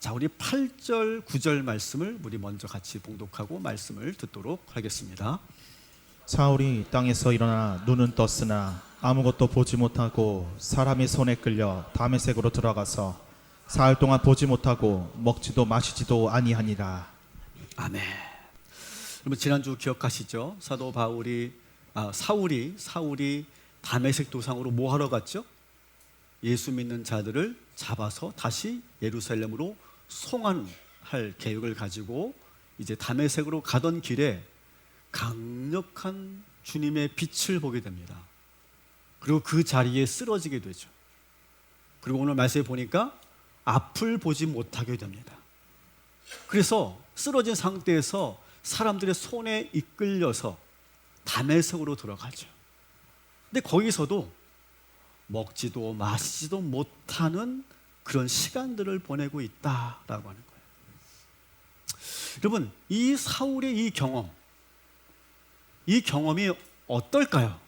자, 우리 8절, 9절 말씀을 우리 먼저 같이 봉독하고 말씀을 듣도록 하겠습니다. 사울이 땅에서 일어나 눈은 떴으나 아무것도 보지 못하고 사람의 손에 끌려 다메섹으로 들어가서 사흘 동안 보지 못하고 먹지도 마시지도 아니하니라. 아멘. 여러분 지난주 기억하시죠? 사도 사울이 다메섹 도상으로 뭐 하러 갔죠? 예수 믿는 자들을 잡아서 다시 예루살렘으로 송환할 계획을 가지고 이제 다메섹으로 가던 길에 강력한 주님의 빛을 보게 됩니다. 그리고 그 자리에 쓰러지게 되죠. 그리고 오늘 말씀에 보니까 앞을 보지 못하게 됩니다. 그래서 쓰러진 상태에서 사람들의 손에 이끌려서 다메섹으로 들어가죠. 근데 거기서도 먹지도 마시지도 못하는 그런 시간들을 보내고 있다라고 하는 거예요. 여러분, 이 사울의 이 경험이 어떨까요?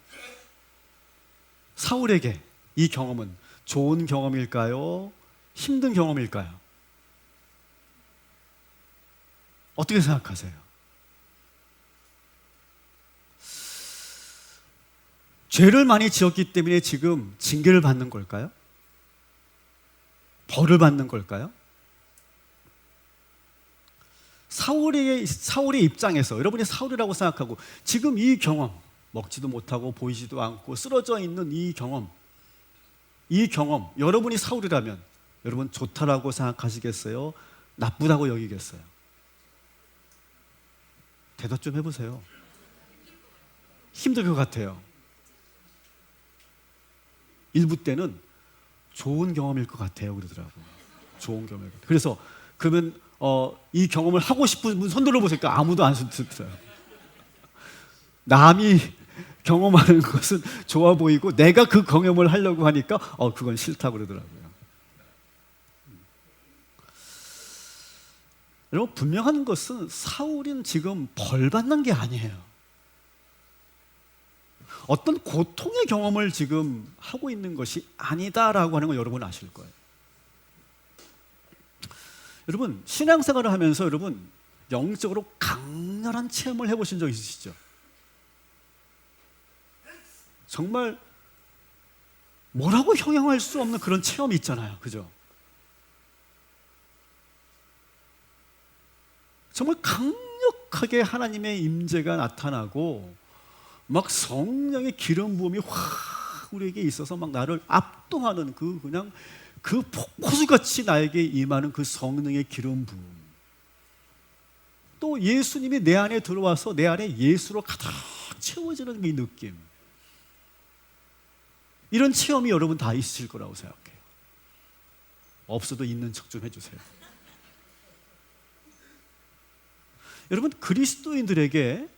사울에게 이 경험은 좋은 경험일까요? 힘든 경험일까요? 어떻게 생각하세요? 죄를 많이 지었기 때문에 지금 징계를 받는 걸까요? 벌을 받는 걸까요? 사울의 입장에서 여러분이 사울이라고 생각하고 지금 이 경험, 먹지도 못하고 보이지도 않고 쓰러져 있는 이 경험, 여러분이 사울이라면 여러분 좋다라고 생각하시겠어요? 나쁘다고 여기겠어요? 대답 좀 해보세요. 힘들 것 같아요. 일부 때는 좋은 경험일 것 같아요 그러더라고요. 좋은 경험일 것 같아요. 그래서 그러면 이 경험을 하고 싶은 분 손 들어보세요. 아무도 안 손들어요. 남이 경험하는 것은 좋아 보이고 내가 그 경험을 하려고 하니까 그건 싫다고 그러더라고요. 여러분 분명한 것은 사울은 지금 벌 받는 게 아니에요. 어떤 고통의 경험을 지금 하고 있는 것이 아니다라고 하는 걸 여러분 아실 거예요. 여러분 신앙생활을 하면서 여러분 영적으로 강렬한 체험을 해보신 적 있으시죠? 정말 뭐라고 형용할 수 없는 그런 체험이 있잖아요. 그죠? 정말 강력하게 하나님의 임재가 나타나고 막 성령의 기름 부음이 확 우리에게 있어서 막 나를 압도하는 그냥 그 폭포수같이 나에게 임하는 그 성령의 기름 부음. 또 예수님이 내 안에 들어와서 내 안에 예수로 가득 채워지는 이 느낌. 이런 체험이 여러분 다 있으실 거라고 생각해요. 없어도 있는 척 좀 해주세요. 여러분 그리스도인들에게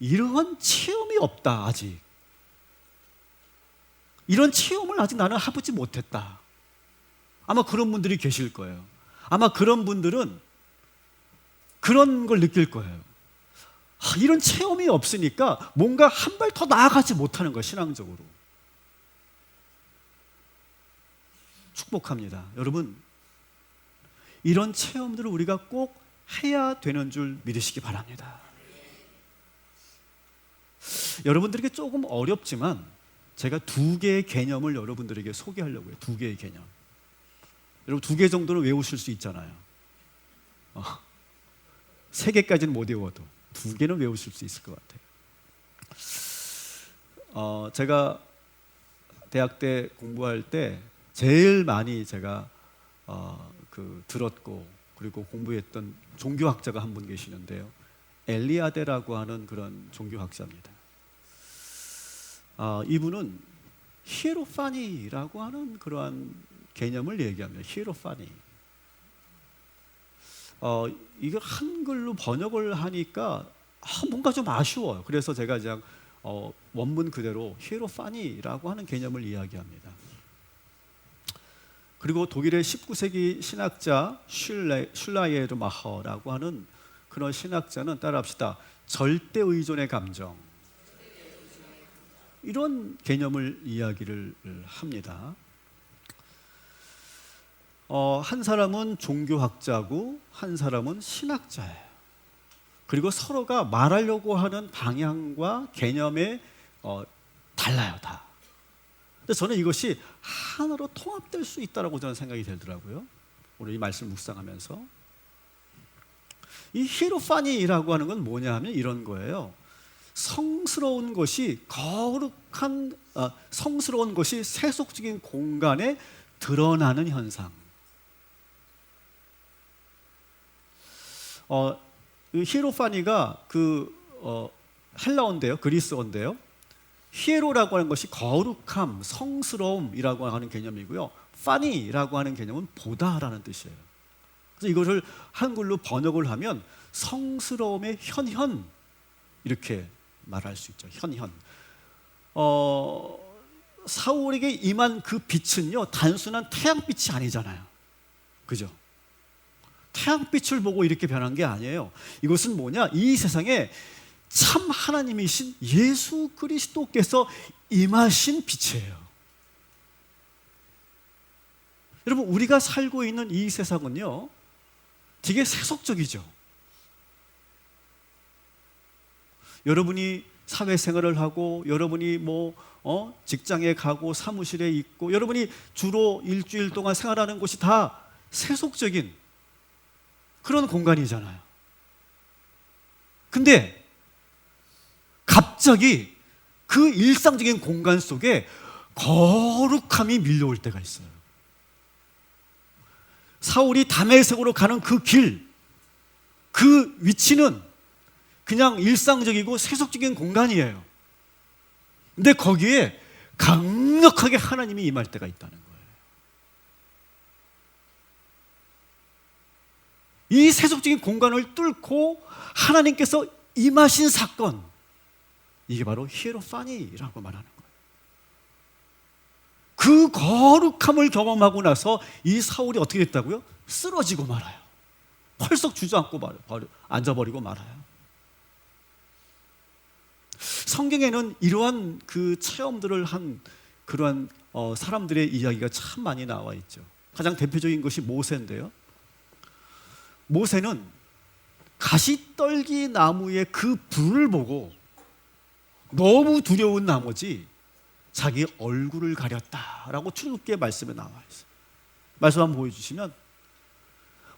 이러한 체험이 없다. 아직 이런 체험을 아직 나는 해보지 못했다. 아마 그런 분들이 계실 거예요. 아마 그런 분들은 그런 걸 느낄 거예요. 이런 체험이 없으니까 뭔가 한 발 더 나아가지 못하는 거예요. 신앙적으로. 축복합니다. 여러분 이런 체험들을 우리가 꼭 해야 되는 줄 믿으시기 바랍니다. 여러분들에게 조금 어렵지만 제가 2개의 개념을 여러분들에게 소개하려고 해요. 2개의 개념. 여러분 2개 정도는 외우실 수 있잖아요. 3개까지는 못 외워도 2개는 외우실 수 있을 것 같아요. 제가 대학 때 공부할 때 제일 많이 제가 들었고 그리고 공부했던 종교학자가 한 분 계시는데요. 엘리아데라고 하는 그런 종교학자입니다. 이분은 히에로파니라고 하는 그러한 개념을 얘기합니다. 히에로파니. 이거 한글로 번역을 하니까 뭔가 좀 아쉬워요. 그래서 제가 그냥 원문 그대로 히에로파니라고 하는 개념을 이야기합니다. 그리고 독일의 19세기 신학자 슐라이에르마허라고 하는 그런 신학자는 따라합시다. 절대 의존의 감정. 이런 개념을 이야기를 합니다. 한 사람은 종교학자고 한 사람은 신학자예요. 그리고 서로가 말하려고 하는 방향과 개념에 달라요, 다. 근데 저는 이것이 하나로 통합될 수 있다라고 저는 생각이 들더라고요. 오늘 이 말씀 묵상하면서 이 히에로파니라고 하는 건 뭐냐 하면 이런 거예요. 성스러운 것이 성스러운 것이 세속적인 공간에 드러나는 현상. 히에로파니가 헬라어인데요, 그리스어인데요. 히에로라고 하는 것이 거룩함, 성스러움이라고 하는 개념이고요. 파니라고 하는 개념은 보다라는 뜻이에요. 그래서 이것을 한글로 번역을 하면 성스러움의 현현 이렇게 말할 수 있죠. 현현. 사울에게 임한 그 빛은요, 단순한 태양빛이 아니잖아요. 그죠? 태양빛을 보고 이렇게 변한 게 아니에요. 이것은 뭐냐? 이 세상에 참 하나님이신 예수 그리스도께서 임하신 빛이에요. 여러분, 우리가 살고 있는 이 세상은요, 되게 세속적이죠. 여러분이 사회생활을 하고, 여러분이 직장에 가고, 사무실에 있고, 여러분이 주로 일주일 동안 생활하는 곳이 다 세속적인 그런 공간이잖아요. 근데 갑자기 그 일상적인 공간 속에 거룩함이 밀려올 때가 있어요. 사울이 다메섹으로 가는 그 길, 그 위치는 그냥 일상적이고 세속적인 공간이에요. 근데 거기에 강력하게 하나님이 임할 때가 있다는 거예요. 이 세속적인 공간을 뚫고 하나님께서 임하신 사건, 이게 바로 히에로파니라고 말하는 거예요. 그 거룩함을 경험하고 나서 이 사울이 어떻게 됐다고요? 쓰러지고 말아요. 펄썩 주저앉고 앉아버리고 말아요. 성경에는 이러한 그 체험들을 한 그러한 사람들의 이야기가 참 많이 나와 있죠. 가장 대표적인 것이 모세인데요. 모세는 가시떨기 나무의 그 불을 보고 너무 두려운 나머지 자기 얼굴을 가렸다라고 출애굽기의 말씀에 나와 있어요. 말씀 한번 보여주시면,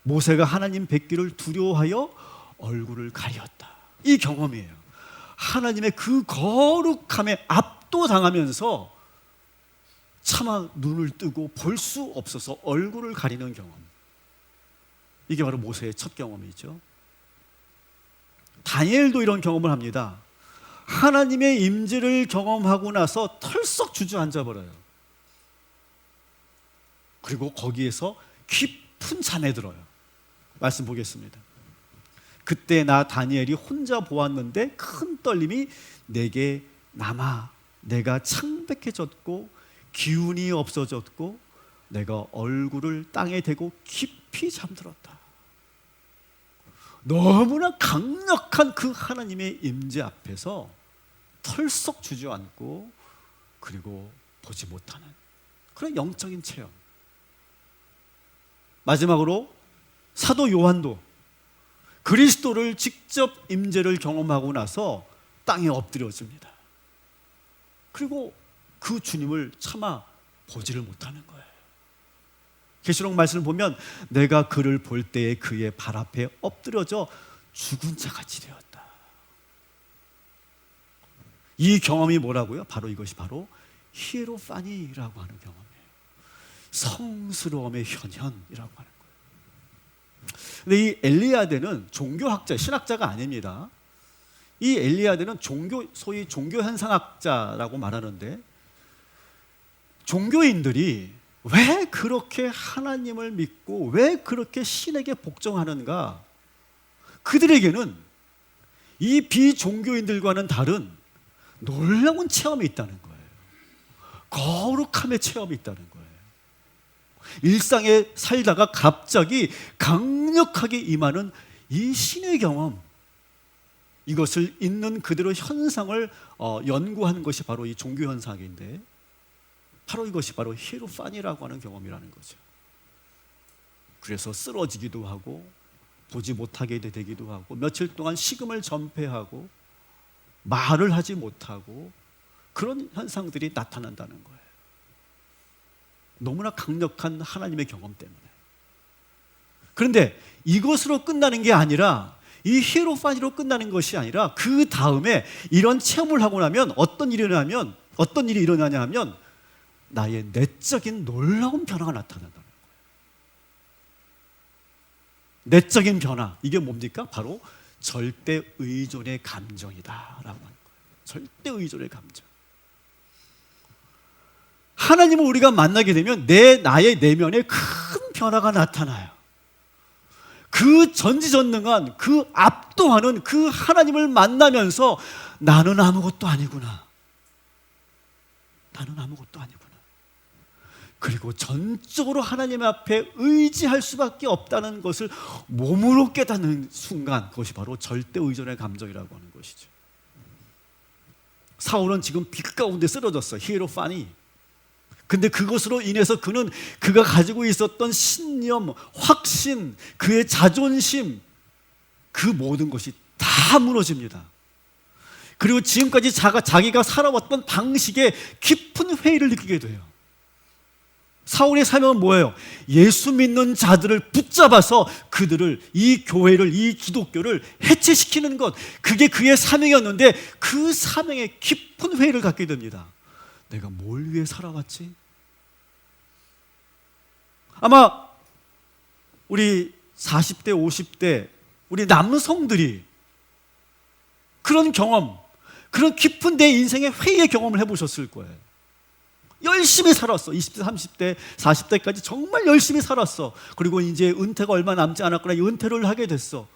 모세가 하나님 뵙기를 두려워하여 얼굴을 가렸다. 이 경험이에요. 하나님의 그 거룩함에 압도당하면서 차마 눈을 뜨고 볼 수 없어서 얼굴을 가리는 경험. 이게 바로 모세의 첫 경험이죠. 다니엘도 이런 경험을 합니다. 하나님의 임재를 경험하고 나서 털썩 주저앉아 버려요. 그리고 거기에서 깊은 잠에 들어요. 말씀 보겠습니다. 그때 나 다니엘이 혼자 보았는데 큰 떨림이 내게 남아 내가 창백해졌고 기운이 없어졌고 내가 얼굴을 땅에 대고 깊이 잠들었다. 너무나 강력한 그 하나님의 임재 앞에서 털썩 주저앉고 그리고 보지 못하는 그런 영적인 체험. 마지막으로 사도 요한도 그리스도를 직접 임재를 경험하고 나서 땅에 엎드려집니다. 그리고 그 주님을 차마 보지를 못하는 거예요. 계시록 말씀을 보면 내가 그를 볼 때에 그의 발 앞에 엎드려져 죽은 자같이 되었다. 이 경험이 뭐라고요? 바로 이것이 바로 히에로파니라고 하는 경험이에요. 성스러움의 현현이라고 하는 거예요. 근데 이 엘리야드는 종교학자, 신학자가 아닙니다. 이 엘리야드는 소위 종교 현상학자라고 말하는데, 종교인들이 왜 그렇게 하나님을 믿고 왜 그렇게 신에게 복종하는가? 그들에게는 이 비종교인들과는 다른 놀라운 체험이 있다는 거예요. 거룩함의 체험이 있다는 거예요. 일상에 살다가 갑자기 강력하게 임하는 이 신의 경험, 이것을 있는 그대로 현상을 연구하는 것이 바로 이 종교현상인데, 바로 이것이 바로 히에로파니라고 하는 경험이라는 거죠. 그래서 쓰러지기도 하고 보지 못하게 되기도 하고 며칠 동안 식음을 전폐하고 말을 하지 못하고 그런 현상들이 나타난다는 거예요. 너무나 강력한 하나님의 경험 때문에. 그런데 이것으로 끝나는 게 아니라, 이 히에로파니로 끝나는 것이 아니라 그 다음에 이런 체험을 하고 나면 어떤 일이 일어나냐 하면 나의 내적인 놀라운 변화가 나타난다는 거예요. 내적인 변화, 이게 뭡니까? 바로 절대 의존의 감정이다라고 하는 거예요. 절대 의존의 감정. 하나님을 우리가 만나게 되면 나의 내면에 큰 변화가 나타나요. 그 전지전능한, 그 압도하는 그 하나님을 만나면서 나는 아무것도 아니구나. 나는 아무것도 아니구나. 그리고 전적으로 하나님 앞에 의지할 수밖에 없다는 것을 몸으로 깨닫는 순간, 그것이 바로 절대 의존의 감정이라고 하는 것이죠. 사울은 지금 빛 가운데 쓰러졌어, 히에로파니. 근데 그것으로 인해서 그가 가지고 있었던 신념, 확신, 그의 자존심, 그 모든 것이 다 무너집니다. 그리고 지금까지 자기가 살아왔던 방식에 깊은 회의를 느끼게 돼요. 사울의 사명은 뭐예요? 예수 믿는 자들을 붙잡아서 그들을, 이 교회를, 이 기독교를 해체시키는 것, 그게 그의 사명이었는데 그 사명에 깊은 회의를 갖게 됩니다. 내가 뭘 위해 살아왔지? 아마 우리 40대, 50대 우리 남성들이 그런 경험, 그런 깊은 내 인생의 회의의 경험을 해보셨을 거예요. 열심히 살았어. 20대, 30대, 40대까지 정말 열심히 살았어. 그리고 이제 은퇴가 얼마 남지 않았거나 은퇴를 하게 됐어.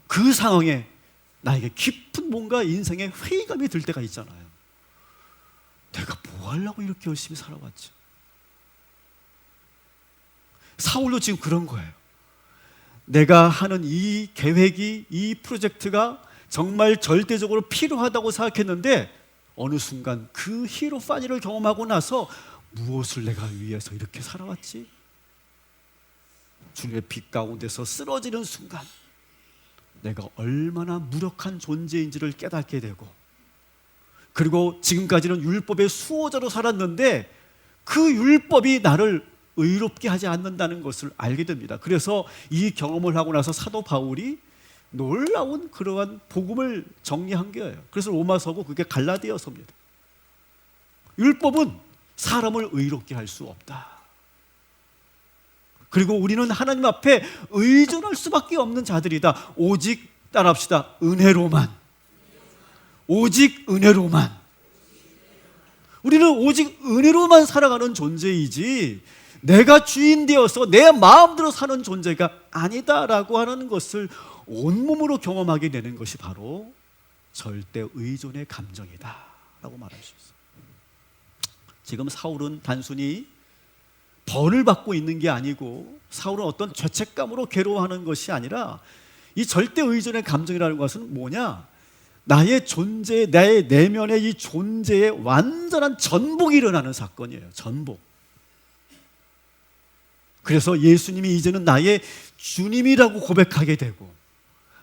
그 상황에 나에게 깊은 뭔가 인생의 회의감이 들 때가 있잖아요. 내가 뭐 하려고 이렇게 열심히 살아왔지? 사울도 지금 그런 거예요. 내가 하는 이 계획이, 이 프로젝트가 정말 절대적으로 필요하다고 생각했는데 어느 순간 그 히에로파니를 경험하고 나서 무엇을 내가 위해서 이렇게 살아왔지? 주님의 빛 가운데서 쓰러지는 순간 내가 얼마나 무력한 존재인지를 깨닫게 되고, 그리고 지금까지는 율법의 수호자로 살았는데 그 율법이 나를 의롭게 하지 않는다는 것을 알게 됩니다. 그래서 이 경험을 하고 나서 사도 바울이 놀라운 그러한 복음을 정리한 거예요. 그래서 로마서고 그게 갈라디아서입니다. 율법은 사람을 의롭게 할 수 없다. 그리고 우리는 하나님 앞에 의존할 수밖에 없는 자들이다. 오직 따라합시다. 은혜로만. 오직 은혜로만. 우리는 오직 은혜로만 살아가는 존재이지 내가 주인 되어서 내 마음대로 사는 존재가 아니다라고 하는 것을 온몸으로 경험하게 되는 것이 바로 절대 의존의 감정이다 라고 말할 수 있어요. 지금 사울은 단순히 벌을 받고 있는 게 아니고, 사울은 어떤 죄책감으로 괴로워하는 것이 아니라 이 절대 의존의 감정이라는 것은 뭐냐? 나의 존재, 나의 내면의 이 존재의 완전한 전복이 일어나는 사건이에요. 전복. 그래서 예수님이 이제는 나의 주님이라고 고백하게 되고,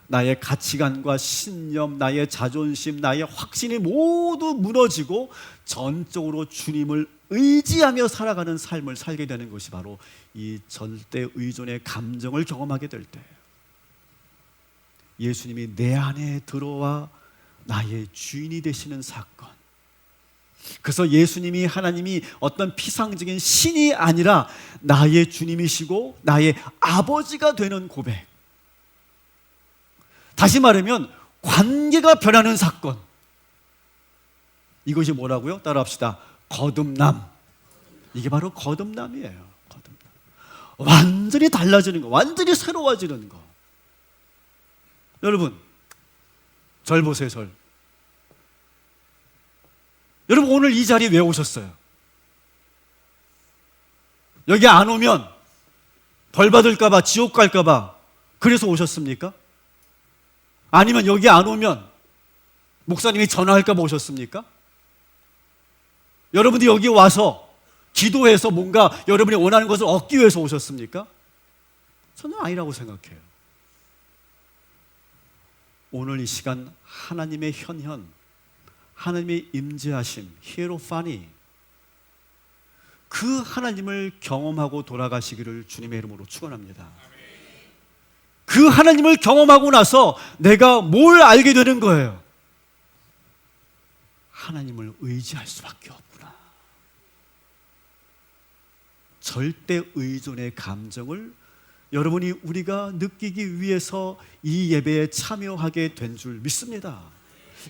나의 가치관과 신념, 나의 자존심, 나의 확신이 모두 무너지고 전적으로 주님을 의지하며 살아가는 삶을 살게 되는 것이 바로 이 절대 의존의 감정을 경험하게 될 때예요. 예수님이 내 안에 들어와 나의 주인이 되시는 사건. 그래서 예수님이, 하나님이 어떤 피상적인 신이 아니라 나의 주님이시고 나의 아버지가 되는 고백. 다시 말하면 관계가 변하는 사건. 이것이 뭐라고요? 따라합시다. 거듭남. 이게 바로 거듭남이에요. 거듭남. 완전히 달라지는 거, 완전히 새로워지는 거. 여러분, 절 보세요, 절. 여러분, 오늘 이 자리에 왜 오셨어요? 여기 안 오면 벌 받을까봐, 지옥 갈까봐 그래서 오셨습니까? 아니면 여기 안 오면 목사님이 전화할까봐 오셨습니까? 여러분들이 여기 와서 기도해서 뭔가 여러분이 원하는 것을 얻기 위해서 오셨습니까? 저는 아니라고 생각해요. 오늘 이 시간 하나님의 현현, 하나님의 임재하심, 히에로파니, 그 하나님을 경험하고 돌아가시기를 주님의 이름으로 축원합니다. 그 하나님을 경험하고 나서 내가 뭘 알게 되는 거예요? 하나님을 의지할 수밖에 없구나. 절대 의존의 감정을 여러분이 우리가 느끼기 위해서 이 예배에 참여하게 된 줄 믿습니다.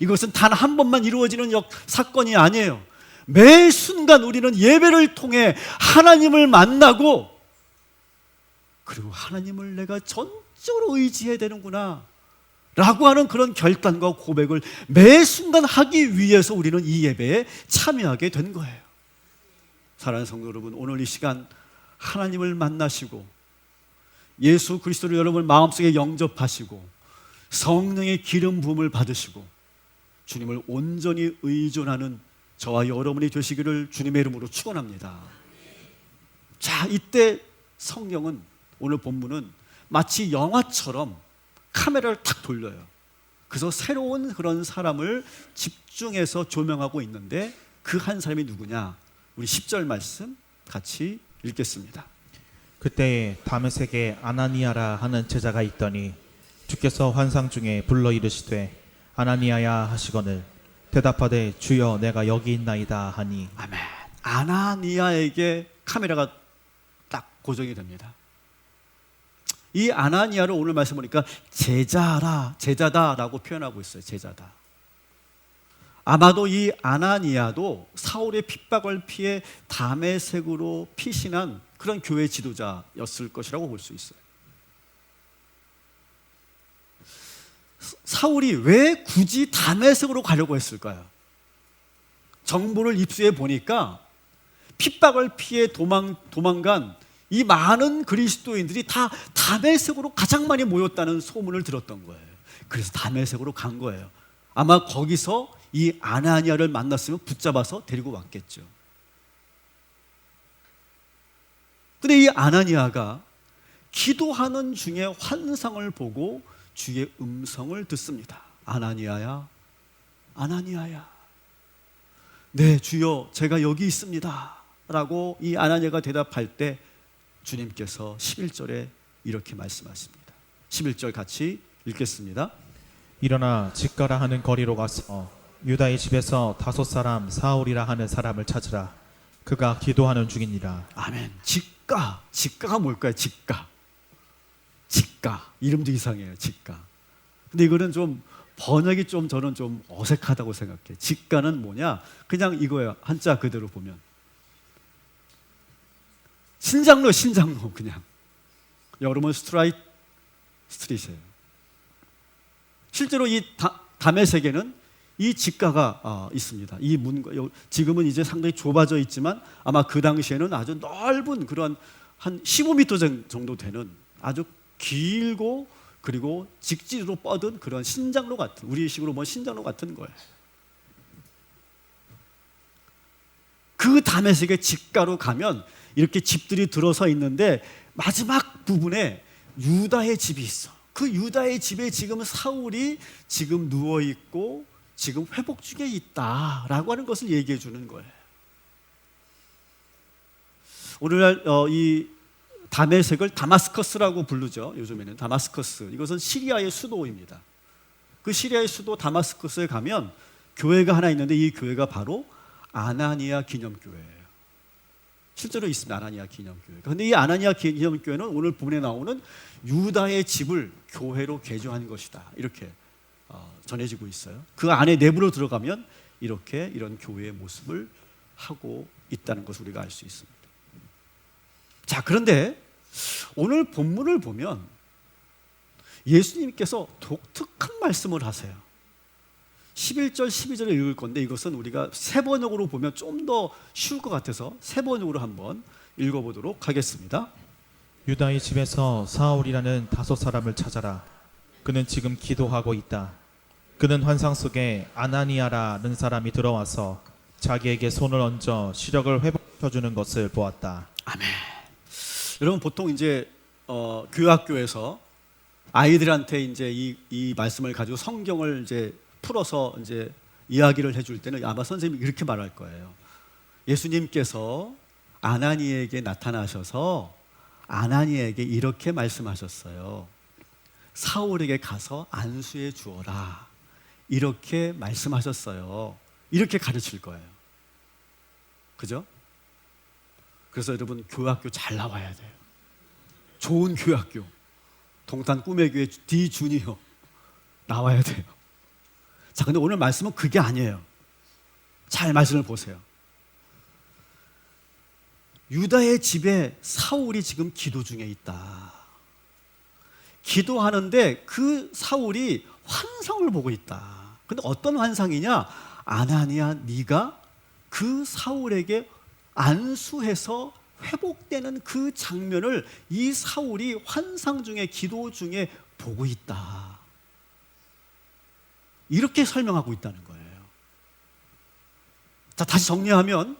이것은 단 한 번만 이루어지는 사건이 아니에요. 매 순간 우리는 예배를 통해 하나님을 만나고, 그리고 하나님을 내가 전적으로 의지해야 되는구나 라고 하는 그런 결단과 고백을 매 순간 하기 위해서 우리는 이 예배에 참여하게 된 거예요. 사랑하는 성도 여러분, 오늘 이 시간 하나님을 만나시고 예수 그리스도를 여러분 마음속에 영접하시고 성령의 기름 부음을 받으시고 주님을 온전히 의존하는 저와 여러분이 되시기를 주님의 이름으로 축원합니다. 자, 이때 성령은, 오늘 본문은 마치 영화처럼 카메라를 탁 돌려요. 그래서 새로운 그런 사람을 집중해서 조명하고 있는데 그 한 사람이 누구냐? 우리 10절 말씀 같이 읽겠습니다. 그때에 다메섹에 아나니아라 하는 제자가 있더니 주께서 환상 중에 불러 이르시되 아나니아야 하시거늘 대답하되 주여 내가 여기 있나이다 하니. 아멘. 아나니아에게 카메라가 딱 고정이 됩니다. 이 아나니아를 오늘 말씀 보니까 제자다라고 표현하고 있어요. 제자다. 아마도 이 아나니아도 사울의 핍박을 피해 다메섹으로 피신한 그런 교회 지도자였을 것이라고 볼 수 있어요. 사울이 왜 굳이 다메섹으로 가려고 했을까요? 정보를 입수해 보니까 핍박을 피해 도망간 이 많은 그리스도인들이 다 다메섹으로 가장 많이 모였다는 소문을 들었던 거예요. 그래서 다메섹으로 간 거예요. 아마 거기서 이 아나니아를 만났으면 붙잡아서 데리고 왔겠죠. 근데 이 아나니아가 기도하는 중에 환상을 보고 주의 음성을 듣습니다. 아나니아야, 아나니아야. 네, 주여, 제가 여기 있습니다 라고 이 아나니아가 대답할 때 주님께서 11절에 이렇게 말씀하십니다. 11절 같이 읽겠습니다. 일어나 직가라 하는 거리로 가서 유다의 집에서 5사람 사울이라 하는 사람을 찾으라. 그가 기도하는 중이니라. 아멘. 직가가 뭘까요? 직가. 이름도 이상해요. 직가. 근데 이거는 좀 번역이 저는 좀 어색하다고 생각해요. 직가는 뭐냐? 그냥 이거예요. 한자 그대로 보면 신장로 그냥. 여러분 스트릿이에요. 실제로 이 다메섹에는 이 직가가 있습니다. 이 문과 지금은 이제 상당히 좁아져 있지만 아마 그 당시에는 아주 넓은 그런 한 15m 정도 되는 아주 길고 그리고 직지로 뻗은 그런 신장로 같은, 우리식으로 보면 신장로 같은 거예요. 그 다메섹의 직가로 가면 이렇게 집들이 들어서 있는데 마지막 부분에 유다의 집이 있어. 그 유다의 집에 지금 사울이 지금 누워 있고 지금 회복 중에 있다라고 하는 것을 얘기해 주는 거예요. 오늘날 이 다메섹을 다마스커스라고 부르죠. 요즘에는 다마스커스. 이것은 시리아의 수도입니다. 그 시리아의 수도 다마스커스에 가면 교회가 하나 있는데 이 교회가 바로 아나니아 기념교회예요. 실제로 있습니다. 아나니아 기념교회. 그런데 이 아나니아 기념교회는 오늘 본문에 나오는 유다의 집을 교회로 개조한 것이다. 이렇게 전해지고 있어요. 그 안에 내부로 들어가면 이런 교회의 모습을 하고 있다는 것을 우리가 알 수 있습니다. 자, 그런데 오늘 본문을 보면 예수님께서 독특한 말씀을 하세요. 11절, 12절을 읽을 건데 이것은 우리가 세 번역으로 보면 좀 더 쉬울 것 같아서 세 번역으로 한번 읽어보도록 하겠습니다. 유다의 집에서 사울이라는 5사람을 찾아라. 그는 지금 기도하고 있다. 그는 환상 속에 아나니아라는 사람이 들어와서 자기에게 손을 얹어 시력을 회복해주는 것을 보았다. 아멘. 여러분 보통 이제 교학교에서 아이들한테 이제 이 말씀을 가지고 성경을 이제 풀어서 이제 이야기를 해줄 때는 아마 선생님이 이렇게 말할 거예요. 예수님께서 아나니에게 나타나셔서 아나니에게 이렇게 말씀하셨어요. 사울에게 가서 안수해 주어라. 이렇게 말씀하셨어요. 이렇게 가르칠 거예요. 그죠? 그래서 여러분 교학교 잘 나와야 돼요. 좋은 교학교, 동탄 꿈의 교회 디주니어 나와야 돼요. 자, 근데 오늘 말씀은 그게 아니에요. 잘 말씀을 보세요. 유다의 집에 사울이 지금 기도 중에 있다. 기도하는데 그 사울이 환상을 보고 있다. 근데 어떤 환상이냐? 아나니아, 네가 그 사울에게 안수해서 회복되는 그 장면을 이 사울이 환상 중에, 기도 중에 보고 있다. 이렇게 설명하고 있다는 거예요. 자, 다시 정리하면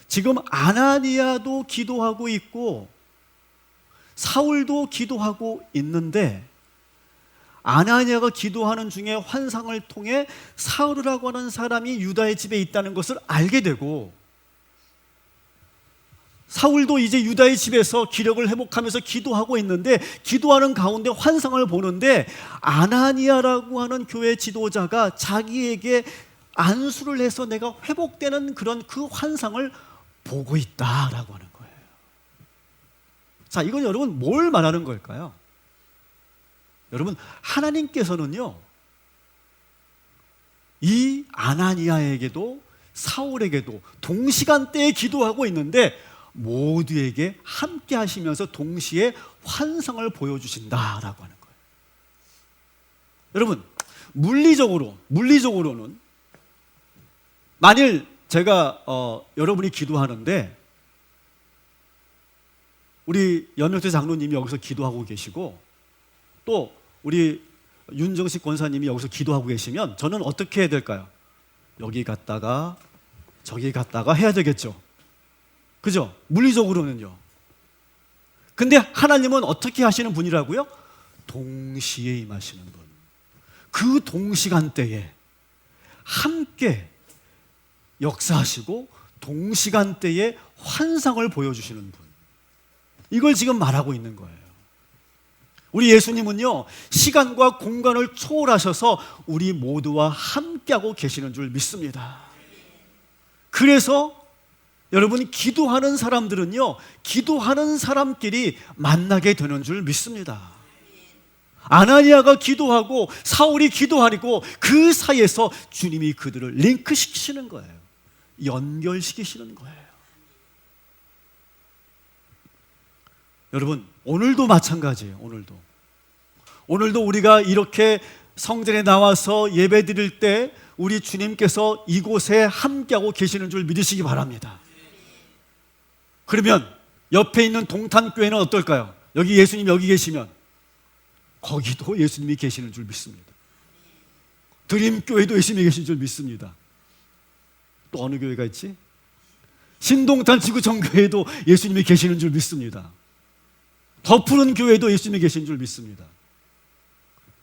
지금 아나니아도 기도하고 있고 사울도 기도하고 있는데, 아나니아가 기도하는 중에 환상을 통해 사울이라고 하는 사람이 유다의 집에 있다는 것을 알게 되고, 사울도 이제 유다의 집에서 기력을 회복하면서 기도하고 있는데, 기도하는 가운데 환상을 보는데 아나니아라고 하는 교회 지도자가 자기에게 안수를 해서 내가 회복되는 그런 그 환상을 보고 있다라고 하는 거예요. 자, 이건 여러분 뭘 말하는 걸까요? 여러분, 하나님께서는요, 이 아나니아에게도 사울에게도 동시간대에 기도하고 있는데 모두에게 함께 하시면서 동시에 환상을 보여주신다라고 하는 거예요. 여러분, 물리적으로는 만일 제가 여러분이 기도하는데 우리 연명태 장로님이 여기서 기도하고 계시고 또 우리 윤정식 권사님이 여기서 기도하고 계시면 저는 어떻게 해야 될까요? 여기 갔다가 저기 갔다가 해야 되겠죠. 그죠? 물리적으로는요. 근데 하나님은 어떻게 하시는 분이라고요? 동시에 임하시는 분. 그 동시간대에 함께 역사하시고 동시간대에 환상을 보여주시는 분. 이걸 지금 말하고 있는 거예요. 우리 예수님은요, 시간과 공간을 초월하셔서 우리 모두와 함께하고 계시는 줄 믿습니다. 그래서 여러분, 기도하는 사람들은요, 기도하는 사람끼리 만나게 되는 줄 믿습니다. 아나니아가 기도하고 사울이 기도하고 그 사이에서 주님이 그들을 링크시키시는 거예요. 연결시키시는 거예요. 여러분, 오늘도 마찬가지예요. 오늘도 우리가 이렇게 성전에 나와서 예배 드릴 때 우리 주님께서 이곳에 함께하고 계시는 줄 믿으시기 바랍니다. 그러면 옆에 있는 동탄교회는 어떨까요? 여기 예수님 여기 계시면 거기도 예수님이 계시는 줄 믿습니다. 드림교회도 예수님이 계신 줄 믿습니다. 또 어느 교회가 있지? 신동탄 지구정교회도 예수님이 계시는 줄 믿습니다. 더 푸른 교회도 예수님이 계신 줄 믿습니다.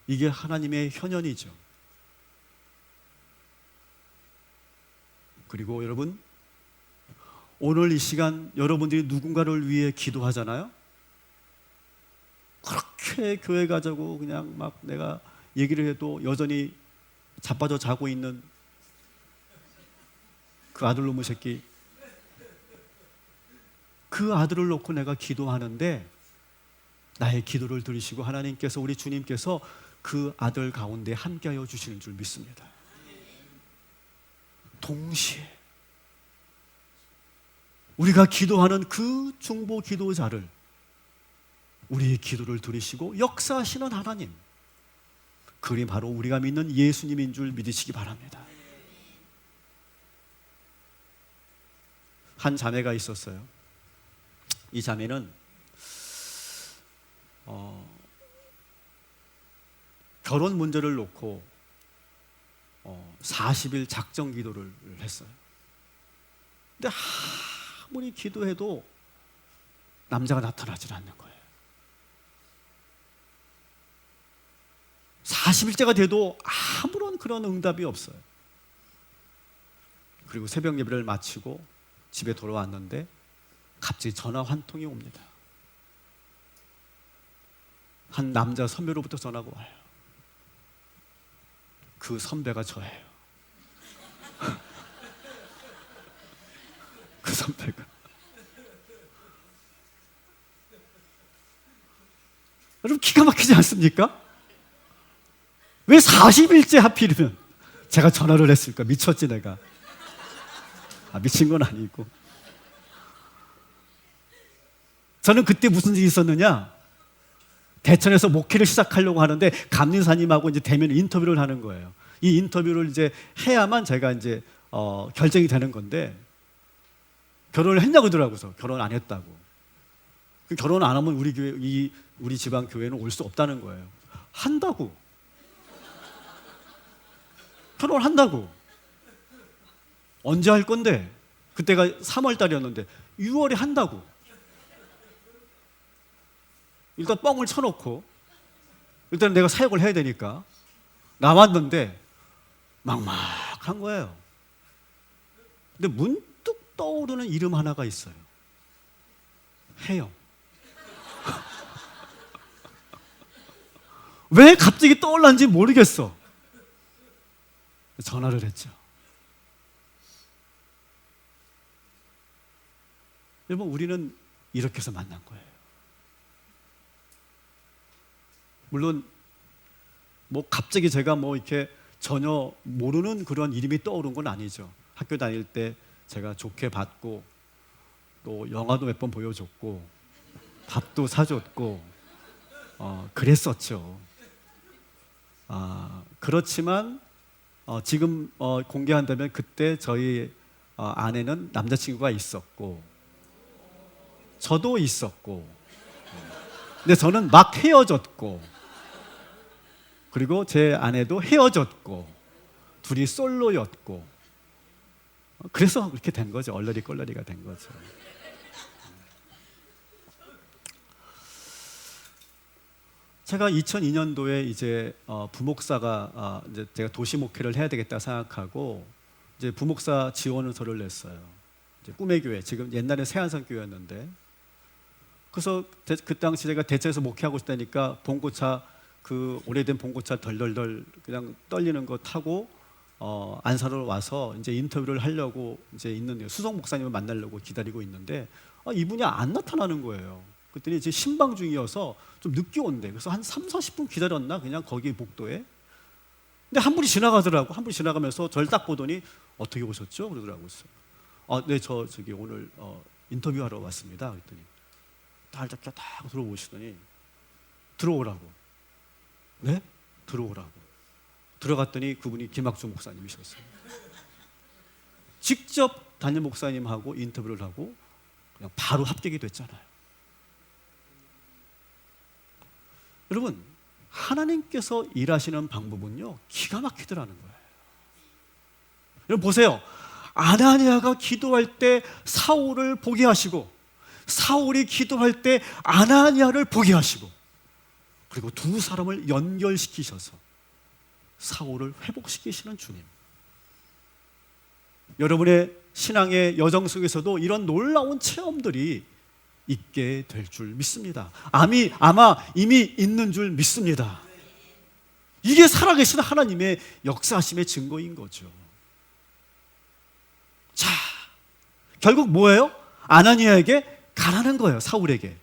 이게 하나님의 현현이죠. 그리고 여러분, 오늘 이 시간 여러분들이 누군가를 위해 기도하잖아요. 그렇게 교회 가자고 그냥 막 내가 얘기를 해도 여전히 자빠져 자고 있는 그 아들놈의 새끼, 그 아들을 놓고 내가 기도하는데 나의 기도를 들으시고 하나님께서, 우리 주님께서 그 아들 가운데 함께하여 주시는 줄 믿습니다. 동시에 우리가 기도하는 그 중보 기도자를, 우리의 기도를 들으시고 역사하시는 하나님, 그리 바로 우리가 믿는 예수님인 줄 믿으시기 바랍니다. 한 자매가 있었어요. 이 자매는 결혼 문제를 놓고 40일 작정 기도를 했어요. 근데 아무리 기도해도 남자가 나타나질 않는 거예요. 40일째가 돼도 아무런 그런 응답이 없어요. 그리고 새벽 예배를 마치고 집에 돌아왔는데 갑자기 전화 한 통이 옵니다. 한 남자 선배로부터 전화가 와요. 그 선배가 저예요. 그 선배가. 여러분 기가 막히지 않습니까? 왜 40일째 하필이면 제가 전화를 했을까? 미쳤지 내가. 미친 건 아니고. 저는 그때 무슨 일이 있었느냐? 대천에서 목회를 시작하려고 하는데 감리사님하고 이제 대면 인터뷰를 하는 거예요. 이 인터뷰를 이제 해야만 제가 이제 결정이 되는 건데 결혼을 했냐고 그러더라고요. 결혼 안 했다고. 그 결혼 안 하면 우리 교회 우리 지방 교회는 올 수 없다는 거예요. 한다고. 결혼을 한다고. 언제 할 건데? 그때가 3월 달이었는데 6월에 한다고. 일단 뻥을 쳐놓고 일단 내가 사역을 해야 되니까 나왔는데 막막한 거예요. 근데 문득 떠오르는 이름 하나가 있어요. 혜영. 왜 갑자기 떠올랐는지 모르겠어. 전화를 했죠. 여러분, 우리는 이렇게 해서 만난 거예요. 물론 뭐 갑자기 제가 뭐 이렇게 전혀 모르는 그런 이름이 떠오른 건 아니죠. 학교 다닐 때 제가 좋게 봤고 또 영화도 몇 번 보여줬고 밥도 사줬고 그랬었죠. 그렇지만 지금 공개한다면 그때 저희 아내는 남자친구가 있었고 저도 있었고 근데 저는 막 헤어졌고 그리고 제 아내도 헤어졌고 둘이 솔로였고 그래서 그렇게 된 거죠. 얼러리 꼴러리가 된 거죠. 제가 2002년도에 이제 부목사가 이제 제가 도시 목회를 해야 되겠다 생각하고 이제 부목사 지원서를 냈어요. 이제 꿈의 교회, 지금 옛날에 새안성 교회였는데 그래서 그 당시 제가 대체에서 목회하고 있다니까 봉고차 그 오래된 봉고차 덜덜덜 그냥 떨리는 거 타고 안산으로 와서 이제 인터뷰를 하려고 이제 있는데 수석 목사님을 만나려고 기다리고 있는데 이분이 안 나타나는 거예요. 그랬더니 이제 신방 중이어서 좀 늦게 온대. 그래서 한 30-40분 기다렸나 그냥 거기 복도에. 근데 한 분이 지나가더라고. 한 분이 지나가면서 저를 딱 보더니 어떻게 오셨죠? 그러더라고요. 네, 저기 오늘 인터뷰하러 왔습니다. 그랬더니 달짝게 딱 들어오시더니 들어오라고. 네? 들어오라고. 들어갔더니 그분이 김학주 목사님이셨어요. 직접 담임 목사님하고 인터뷰를 하고 그냥 바로 합격이 됐잖아요. 여러분, 하나님께서 일하시는 방법은요 기가 막히더라는 거예요. 여러분 보세요. 아나니아가 기도할 때 사울을 보게 하시고 사울이 기도할 때 아나니아를 보게 하시고 그리고 두 사람을 연결시키셔서 사울을 회복시키시는 주님. 여러분의 신앙의 여정 속에서도 이런 놀라운 체험들이 있게 될 줄 믿습니다. 아마 이미 있는 줄 믿습니다. 이게 살아계신 하나님의 역사하심의 증거인 거죠. 자, 결국 뭐예요? 아나니아에게 가라는 거예요. 사울에게.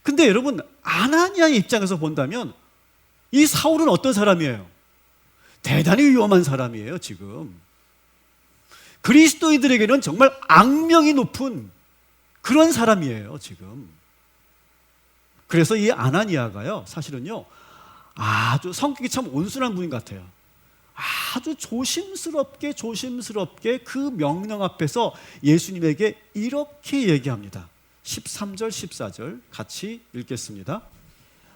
근데 여러분, 아나니아의 입장에서 본다면 이 사울은 어떤 사람이에요? 대단히 위험한 사람이에요. 지금 그리스도인들에게는 정말 악명이 높은 그런 사람이에요. 지금. 그래서 이 아나니아가요 사실은요 아주 성격이 참 온순한 분인 것 같아요. 아주 조심스럽게 그 명령 앞에서 예수님에게 이렇게 얘기합니다. 13절 14절 같이 읽겠습니다.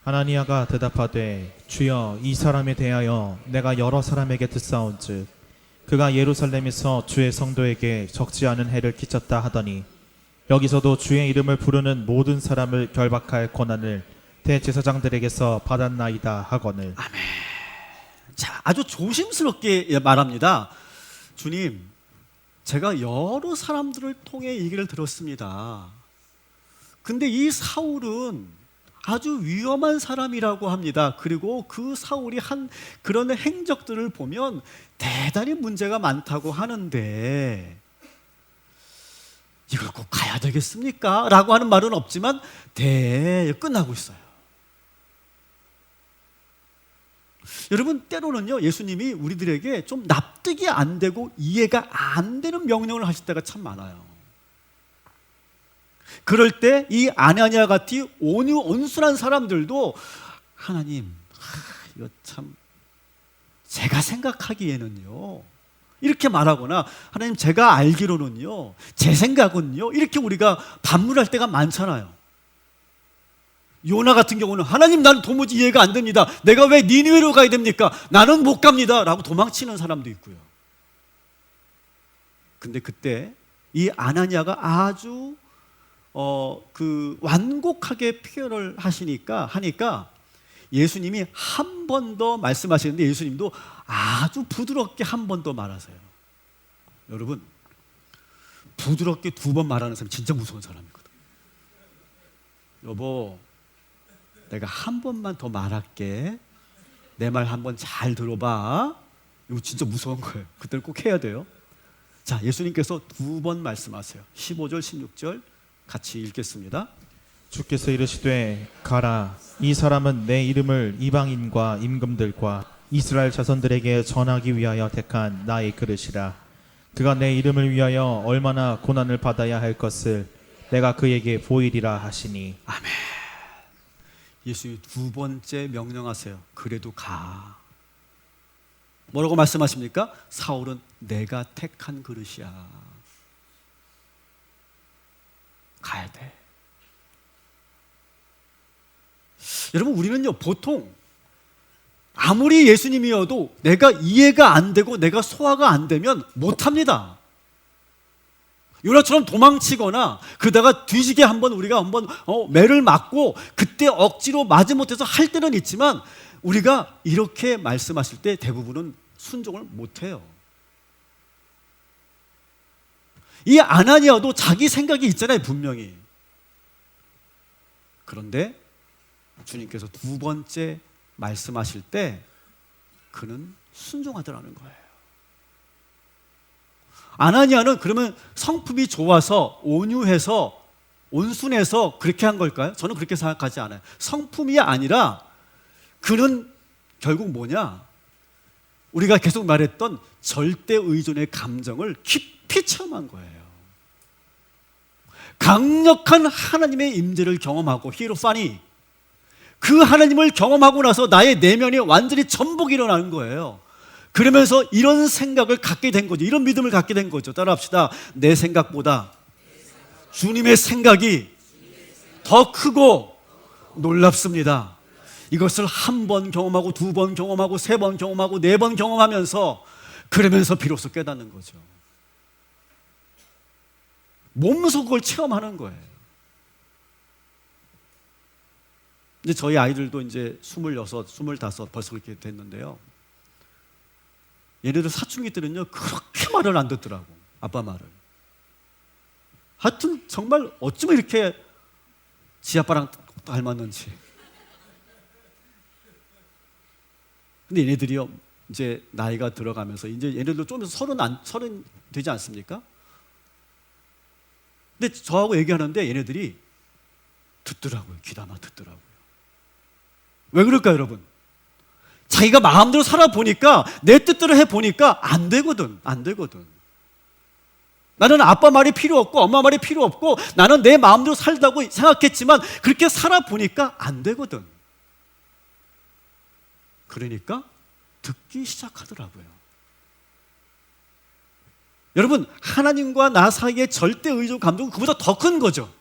아나니아가 대답하되 주여 이 사람에 대하여 내가 여러 사람에게 듣사온즉 그가 예루살렘에서 주의 성도에게 적지 않은 해를 끼쳤다 하더니 여기서도 주의 이름을 부르는 모든 사람을 결박할 권한을 대제사장들에게서 받았나이다 하거늘. 자, 아주 조심스럽게 말합니다. 주님, 제가 여러 사람들을 통해 얘기를 들었습니다. 근데 이 사울은 아주 위험한 사람이라고 합니다. 그리고 그 사울이 한 그런 행적들을 보면 대단히 문제가 많다고 하는데 이걸 꼭 가야 되겠습니까? 라고 하는 말은 없지만 끝나고 있어요. 여러분, 때로는요, 예수님이 우리들에게 좀 납득이 안 되고 이해가 안 되는 명령을 하실 때가 참 많아요. 그럴 때 이 아나니아 같이 온순한 사람들도 하나님, 이거 참 제가 생각하기에는요, 이렇게 말하거나 하나님, 제가 알기로는요, 제 생각은요, 이렇게 우리가 반문할 때가 많잖아요. 요나 같은 경우는 하나님, 나는 도무지 이해가 안 됩니다. 내가 왜 니느웨로 가야 됩니까? 나는 못 갑니다. 라고 도망치는 사람도 있고요. 근데 그때 이 아나니아가 아주 완곡하게 표현을 하니까 예수님이 한 번 더 말씀하시는데 예수님도 아주 부드럽게 한 번 더 말하세요. 여러분, 부드럽게 2번 말하는 사람 진짜 무서운 사람이거든. 여보, 내가 한 번만 더 말할게. 내 말 한번 잘 들어봐. 이거 진짜 무서운 거예요. 그때는 꼭 해야 돼요. 자, 예수님께서 2번 말씀하세요. 15절, 16절 같이 읽겠습니다. 주께서 이르시되 가라, 이 사람은 내 이름을 이방인과 임금들과 이스라엘 자손들에게 전하기 위하여 택한 나의 그릇이라. 그가 내 이름을 위하여 얼마나 고난을 받아야 할 것을 내가 그에게 보이리라 하시니. 아멘. 예수님이 2번째 명령하세요. 그래도 가. 뭐라고 말씀하십니까? 사울은 내가 택한 그릇이야. 가야 돼. 여러분, 우리는요, 보통 아무리 예수님이어도 내가 이해가 안 되고 내가 소화가 안 되면 못합니다. 요나처럼 도망치거나 그러다가 뒤지게 우리가 한번 매를 맞고 그때 억지로 마지못해서 할 때는 있지만 우리가 이렇게 말씀하실 때 대부분은 순종을 못해요. 이 아나니아도 자기 생각이 있잖아요, 분명히. 그런데 주님께서 2번째 말씀하실 때 그는 순종하더라는 거예요. 아나니아는 그러면 성품이 좋아서 온유해서 온순해서 그렇게 한 걸까요? 저는 그렇게 생각하지 않아요. 성품이 아니라 그는 결국 뭐냐? 우리가 계속 말했던 절대 의존의 감정을 깊이 체험한 거예요. 강력한 하나님의 임재를 경험하고 히에로파니, 그 하나님을 경험하고 나서 나의 내면에 완전히 전복이 일어나는 거예요. 그러면서 이런 생각을 갖게 된 거죠. 이런 믿음을 갖게 된 거죠. 따라합시다. 내 생각보다 주님의 생각이 더 크고 놀랍습니다. 이것을 1번 경험하고 2번 경험하고 3번 경험하고 4번 경험하면서 그러면서 비로소 깨닫는 거죠. 몸소 그걸 체험하는 거예요. 이제 저희 아이들도 이제 26, 25 벌써 그렇게 됐는데요. 얘네들 사춘기들은요, 그렇게 말을 안 듣더라고. 아빠 말을. 하여튼 정말 어쩌면 이렇게 지 아빠랑 닮았는지. 근데 얘네들이요, 이제 나이가 들어가면서 이제 얘네들도 좀 서른 되지 않습니까? 근데 저하고 얘기하는데 얘네들이 듣더라고요. 귀담아 듣더라고요. 왜 그럴까요, 여러분? 자기가 마음대로 살아보니까, 내 뜻대로 해보니까 안 되거든. 나는 아빠 말이 필요 없고 엄마 말이 필요 없고 나는 내 마음대로 살다고 생각했지만 그렇게 살아보니까 안 되거든. 그러니까 듣기 시작하더라고요. 여러분, 하나님과 나 사이의 절대 의존 감정은 그보다 더 큰 거죠.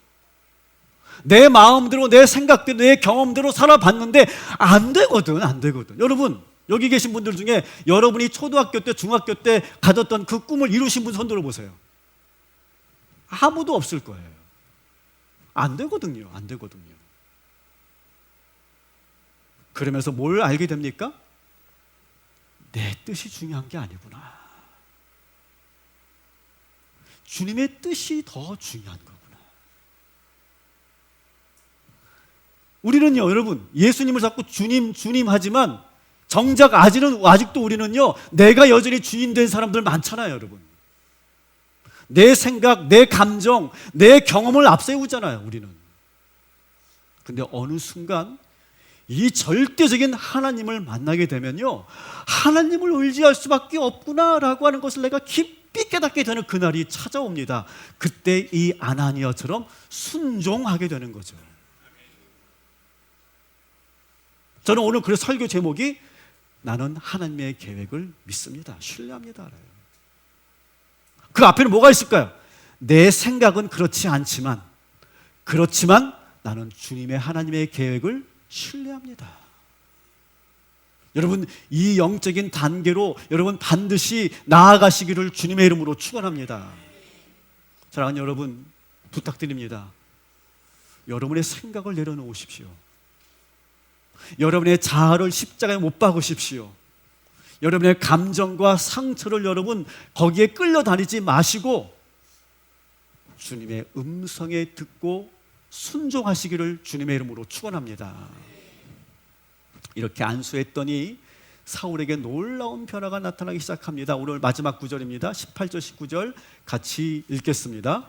내 마음대로, 내 생각대로, 내 경험대로 살아봤는데 안 되거든. 여러분, 여기 계신 분들 중에 여러분이 초등학교 때, 중학교 때 가졌던 그 꿈을 이루신 분 손 들어보세요. 아무도 없을 거예요. 안 되거든요. 그러면서 뭘 알게 됩니까? 내 뜻이 중요한 게 아니구나. 주님의 뜻이 더 중요한 거구나. 우리는요, 여러분, 예수님을 자꾸 주님, 주님 하지만 정작 아직도 우리는요, 내가 여전히 주인 된 사람들 많잖아요, 여러분. 내 생각, 내 감정, 내 경험을 앞세우잖아요, 우리는. 근데 어느 순간 이 절대적인 하나님을 만나게 되면요, 하나님을 의지할 수밖에 없구나라고 하는 것을 내가 깊이 깨닫게 되는 그날이 찾아옵니다. 그때 이 아나니아처럼 순종하게 되는 거죠. 저는 오늘 그 설교 제목이 나는 하나님의 계획을 믿습니다, 신뢰합니다. 그 앞에는 뭐가 있을까요? 내 생각은 그렇지만 나는 주님의 하나님의 계획을 신뢰합니다. 여러분, 이 영적인 단계로 여러분 반드시 나아가시기를 주님의 이름으로 축원합니다. 사랑하는 여러분, 부탁드립니다. 여러분의 생각을 내려놓으십시오. 여러분의 자아를 십자가에 못 박으십시오. 여러분의 감정과 상처를 여러분 거기에 끌려다니지 마시고 주님의 음성에 듣고 순종하시기를 주님의 이름으로 축원합니다. 이렇게 안수했더니 사울에게 놀라운 변화가 나타나기 시작합니다. 오늘 마지막 구절입니다. 18절 19절 같이 읽겠습니다.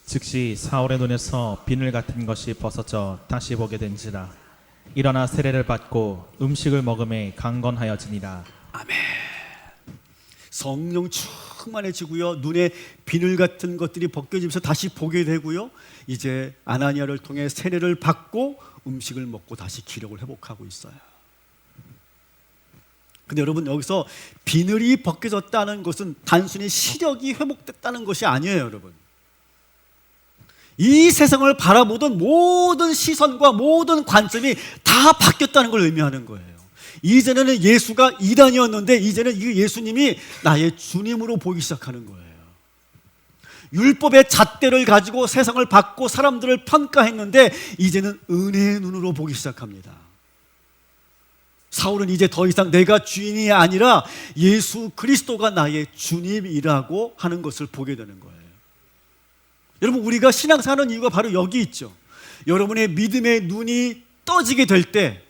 즉시 사울의 눈에서 비늘 같은 것이 벗어져 다시 보게 된지라. 일어나 세례를 받고 음식을 먹음에 강건하여지니라. 아멘. 성령 충만해지고요, 눈에 비늘 같은 것들이 벗겨지면서 다시 보게 되고요, 이제 아나니아를 통해 세례를 받고 음식을 먹고 다시 기력을 회복하고 있어요. 근데 여러분, 여기서 비늘이 벗겨졌다는 것은 단순히 시력이 회복됐다는 것이 아니에요, 여러분. 이 세상을 바라보던 모든 시선과 모든 관점이 다 바뀌었다는 걸 의미하는 거예요. 이전에는 예수가 이단이었는데 이제는 이 예수님이 나의 주님으로 보기 시작하는 거예요. 율법의 잣대를 가지고 세상을 받고 사람들을 평가했는데 이제는 은혜의 눈으로 보기 시작합니다. 사울은 이제 더 이상 내가 주인이 아니라 예수 그리스도가 나의 주님이라고 하는 것을 보게 되는 거예요. 여러분, 우리가 신앙사는 이유가 바로 여기 있죠. 여러분의 믿음의 눈이 떠지게 될 때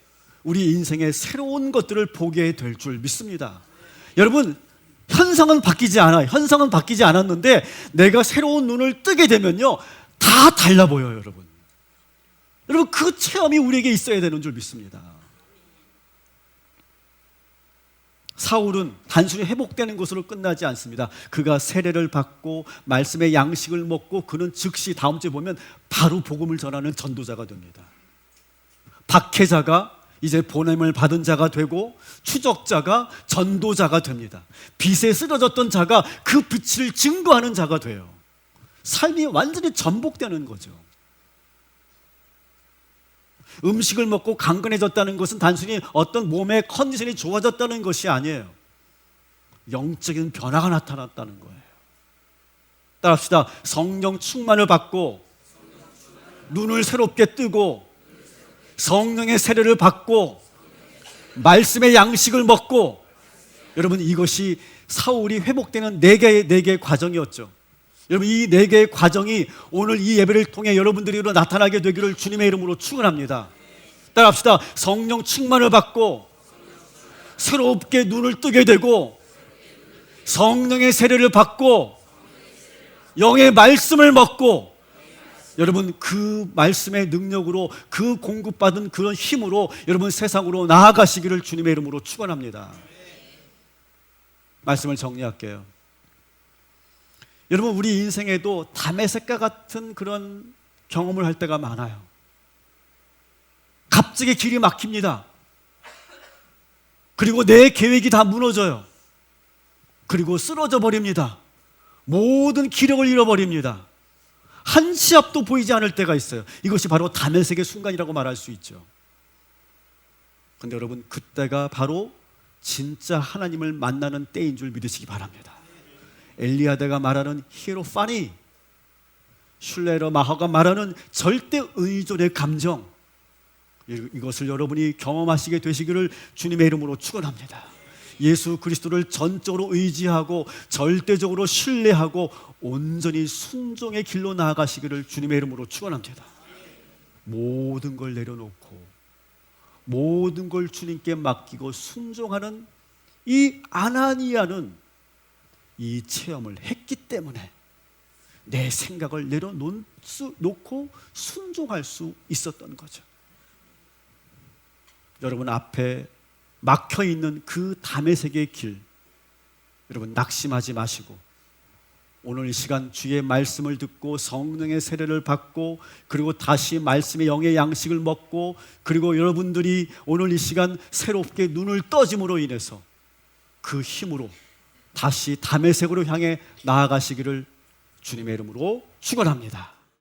우리 인생의 새로운 것들을 보게 될 줄 믿습니다. 여러분, 현상은 바뀌지 않아요. 현상은 바뀌지 않았는데 내가 새로운 눈을 뜨게 되면요, 다 달라 보여요, 여러분. 여러분, 그 체험이 우리에게 있어야 되는 줄 믿습니다. 사울은 단순히 회복되는 것으로 끝나지 않습니다. 그가 세례를 받고 말씀의 양식을 먹고 그는 즉시 다음 주에 보면 바로 복음을 전하는 전도자가 됩니다. 박해자가 이제 보냄을 받은 자가 되고 추적자가 전도자가 됩니다. 빛에 쓰러졌던 자가 그 빛을 증거하는 자가 돼요. 삶이 완전히 전복되는 거죠. 음식을 먹고 강건해졌다는 것은 단순히 어떤 몸의 컨디션이 좋아졌다는 것이 아니에요. 영적인 변화가 나타났다는 거예요. 따라합시다. 성령 충만을 받고 눈을 새롭게 뜨고 성령의 세례를 받고 말씀의 양식을 먹고, 여러분, 이것이 사울이 회복되는 네 개의 과정이었죠. 여러분, 이 네 개의 과정이 오늘 이 예배를 통해 여러분들이로 나타나게 되기를 주님의 이름으로 축원합니다. 따라합시다. 성령 충만을 받고 새롭게 눈을 뜨게 되고 성령의 세례를 받고 영의 말씀을 먹고, 여러분, 그 말씀의 능력으로 그 공급받은 그런 힘으로 여러분 세상으로 나아가시기를 주님의 이름으로 축원합니다. 말씀을 정리할게요. 여러분, 우리 인생에도 다메섹과 같은 그런 경험을 할 때가 많아요. 갑자기 길이 막힙니다. 그리고 내 계획이 다 무너져요. 그리고 쓰러져 버립니다. 모든 기력을 잃어버립니다. 한 치 앞도 보이지 않을 때가 있어요. 이것이 바로 다메섹의 순간이라고 말할 수 있죠. 그런데 여러분, 그때가 바로 진짜 하나님을 만나는 때인 줄 믿으시기 바랍니다. 엘리야다가 말하는 히에로파니, 슐레러 마하가 말하는 절대 의존의 감정, 이것을 여러분이 경험하시게 되시기를 주님의 이름으로 축원합니다. 예수 그리스도를 전적으로 의지하고 절대적으로 신뢰하고 온전히 순종의 길로 나아가시기를 주님의 이름으로 축원합니다. 모든 걸 내려놓고 모든 걸 주님께 맡기고 순종하는 이 아나니아는 이 체험을 했기 때문에 내 생각을 내려놓고 순종할 수 있었던 거죠. 여러분 앞에 막혀있는 그 다메섹의 길, 여러분 낙심하지 마시고 오늘 이 시간 주의 말씀을 듣고 성령의 세례를 받고 그리고 다시 말씀의 영의 양식을 먹고 그리고 여러분들이 오늘 이 시간 새롭게 눈을 떠짐으로 인해서 그 힘으로 다시 다메섹으로 향해 나아가시기를 주님의 이름으로 축원합니다.